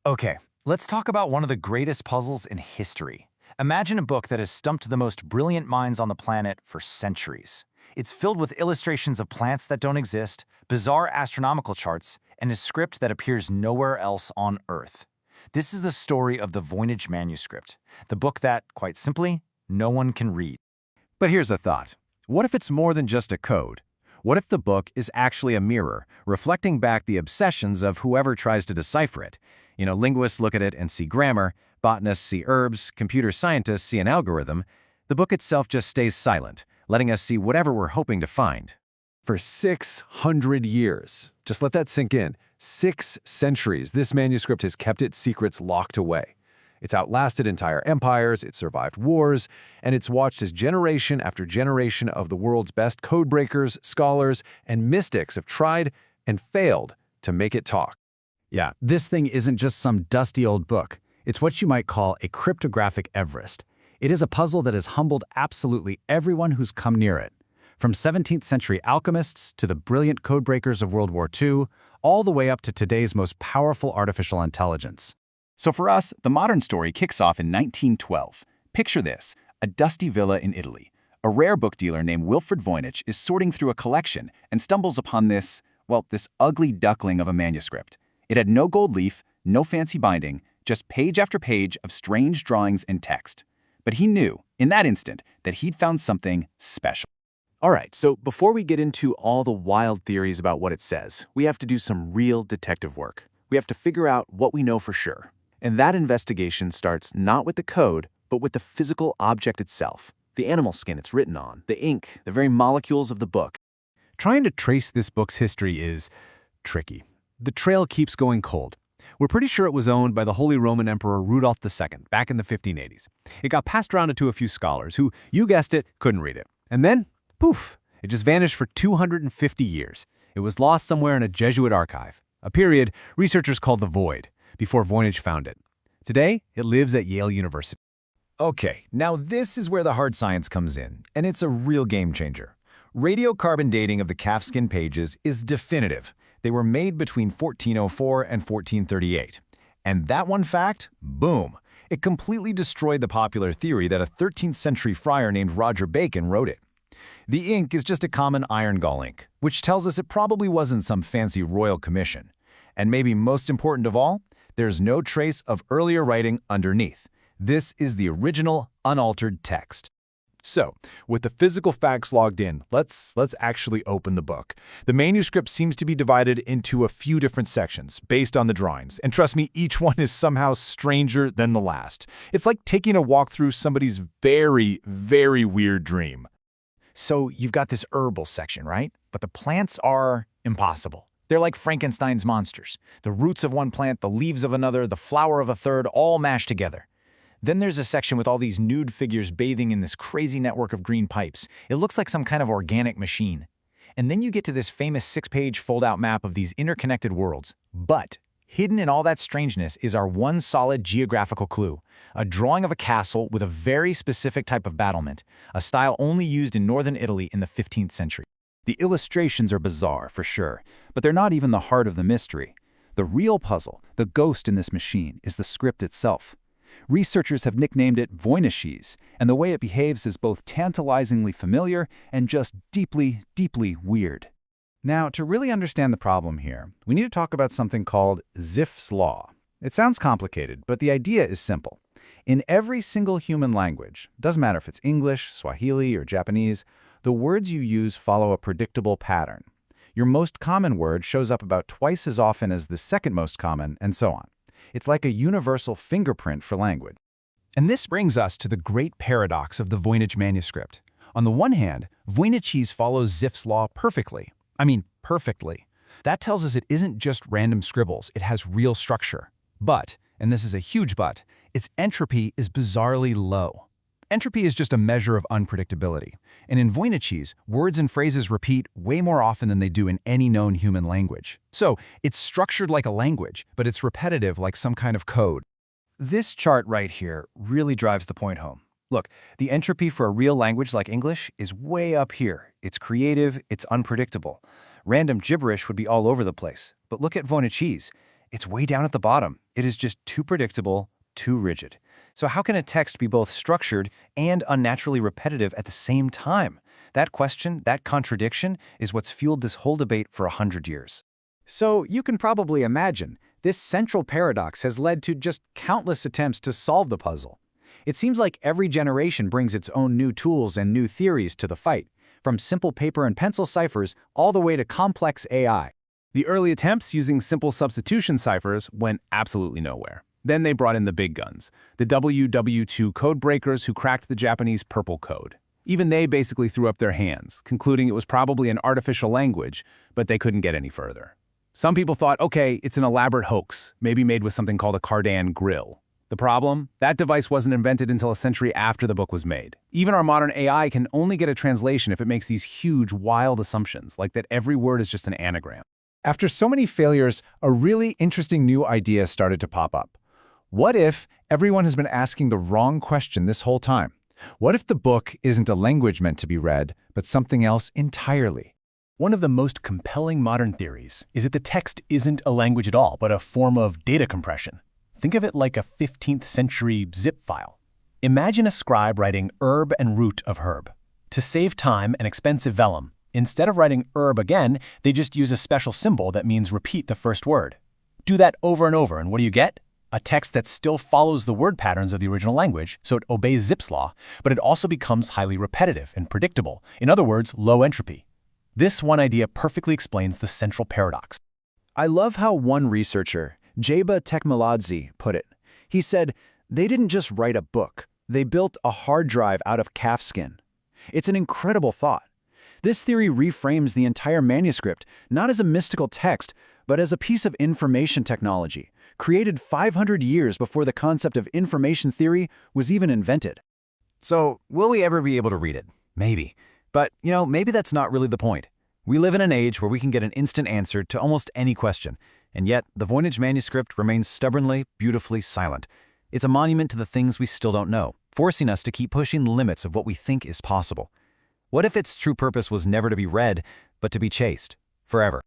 Okay, let's talk about one of the greatest puzzles in history. Imagine a book that has stumped the most brilliant minds on the planet for centuries. It's filled with illustrations of plants that don't exist, bizarre astronomical charts, and a script that appears nowhere else on Earth. This is the story of the Voynich Manuscript, the book that, quite simply, no one can read. But here's a thought. What if it's more than just a code? What if the book is actually a mirror, reflecting back the obsessions of whoever tries to decipher it? Linguists look at it and see grammar, botanists see herbs, computer scientists see an algorithm. The book itself just stays silent, letting us see whatever we're hoping to find. For 600 years, just let that sink in, 6 centuries, this manuscript has kept its secrets locked away. It's outlasted entire empires, it's survived wars, and it's watched as generation after generation of the world's best codebreakers, scholars, and mystics have tried and failed to make it talk. Yeah, this thing isn't just some dusty old book. It's what you might call a cryptographic Everest. It is a puzzle that has humbled absolutely everyone who's come near it. From 17th century alchemists to the brilliant codebreakers of World War II, all the way up to today's most powerful artificial intelligence. So for us, the modern story kicks off in 1912. Picture this, a dusty villa in Italy. A rare book dealer named Wilfred Voynich is sorting through a collection and stumbles upon this ugly duckling of a manuscript. It had no gold leaf, no fancy binding, just page after page of strange drawings and text. But he knew, in that instant, that he'd found something special. All right, so before we get into all the wild theories about what it says, we have to do some real detective work. We have to figure out what we know for sure. And that investigation starts not with the code, but with the physical object itself, the animal skin it's written on, the ink, the very molecules of the book. Trying to trace this book's history is tricky. The trail keeps going cold. We're pretty sure it was owned by the Holy Roman Emperor Rudolph II back in the 1580s. It got passed around to a few scholars who, you guessed it, couldn't read it. And then, poof, it just vanished for 250 years. It was lost somewhere in a Jesuit archive, a period researchers called the Void, before Voynich found it. Today, it lives at Yale University. Okay, now this is where the hard science comes in, and it's a real game changer. Radiocarbon dating of the calfskin pages is definitive. They were made between 1404 and 1438. And that one fact, boom, it completely destroyed the popular theory that a 13th century friar named Roger Bacon wrote it. The ink is just a common iron gall ink, which tells us it probably wasn't some fancy royal commission. And maybe most important of all, there's no trace of earlier writing underneath. This is the original, unaltered text. So, with the physical facts logged in, let's actually open the book. The manuscript seems to be divided into a few different sections based on the drawings, and trust me, each one is somehow stranger than the last. It's like taking a walk through somebody's very, very weird dream. So you've got this herbal section, right? But the plants are impossible. They're like Frankenstein's monsters. The roots of one plant, the leaves of another, the flower of a third, all mashed together. Then there's a section with all these nude figures bathing in this crazy network of green pipes. It looks like some kind of organic machine. And then you get to this famous 6-page fold-out map of these interconnected worlds. But hidden in all that strangeness is our one solid geographical clue, a drawing of a castle with a very specific type of battlement, a style only used in northern Italy in the 15th century. The illustrations are bizarre, for sure, but they're not even the heart of the mystery. The real puzzle, the ghost in this machine, is the script itself. Researchers have nicknamed it Voynichese, and the way it behaves is both tantalizingly familiar and just deeply, deeply weird. Now, to really understand the problem here, we need to talk about something called Zipf's law. It sounds complicated, but the idea is simple. In every single human language, doesn't matter if it's English, Swahili, or Japanese, the words you use follow a predictable pattern. Your most common word shows up about twice as often as the second most common, and so on. It's like a universal fingerprint for language. And this brings us to the great paradox of the Voynich Manuscript. On the one hand, Voynichese follows Zipf's law perfectly. I mean, perfectly. That tells us it isn't just random scribbles, it has real structure. But, and this is a huge but, its entropy is bizarrely low. Entropy is just a measure of unpredictability. And in Voynichese, words and phrases repeat way more often than they do in any known human language. So, it's structured like a language, but it's repetitive like some kind of code. This chart right here really drives the point home. Look, the entropy for a real language like English is way up here. It's creative, it's unpredictable. Random gibberish would be all over the place. But look at Voynichese. It's way down at the bottom. It is just too predictable, too rigid. So how can a text be both structured and unnaturally repetitive at the same time? That question, that contradiction, is what's fueled this whole debate for 100 years. So you can probably imagine, this central paradox has led to just countless attempts to solve the puzzle. It seems like every generation brings its own new tools and new theories to the fight, from simple paper and pencil ciphers all the way to complex AI. The early attempts using simple substitution ciphers went absolutely nowhere. Then they brought in the big guns, the WW2 codebreakers who cracked the Japanese purple code. Even they basically threw up their hands, concluding it was probably an artificial language, but they couldn't get any further. Some people thought, okay, it's an elaborate hoax, maybe made with something called a Cardan grill. The problem? That device wasn't invented until a century after the book was made. Even our modern AI can only get a translation if it makes these huge, wild assumptions, like that every word is just an anagram. After so many failures, a really interesting new idea started to pop up. What if everyone has been asking the wrong question this whole time? What if the book isn't a language meant to be read, but something else entirely? One of the most compelling modern theories is that the text isn't a language at all, but a form of data compression. Think of it like a 15th century zip file. Imagine a scribe writing herb and root of herb. To save time and expensive vellum, instead of writing herb again, they just use a special symbol that means repeat the first word. Do that over and over, and what do you get? A text that still follows the word patterns of the original language, so it obeys Zipf's law, but it also becomes highly repetitive and predictable. In other words, low entropy. This one idea perfectly explains the central paradox. I love how one researcher, Jeba Tekmeladze, put it. He said, they didn't just write a book, they built a hard drive out of calfskin. It's an incredible thought. This theory reframes the entire manuscript not as a mystical text, but as a piece of information technology, created 500 years before the concept of information theory was even invented. So, will we ever be able to read it? Maybe. But, maybe that's not really the point. We live in an age where we can get an instant answer to almost any question, and yet the Voynich Manuscript remains stubbornly, beautifully silent. It's a monument to the things we still don't know, forcing us to keep pushing the limits of what we think is possible. What if its true purpose was never to be read, but to be chased, forever?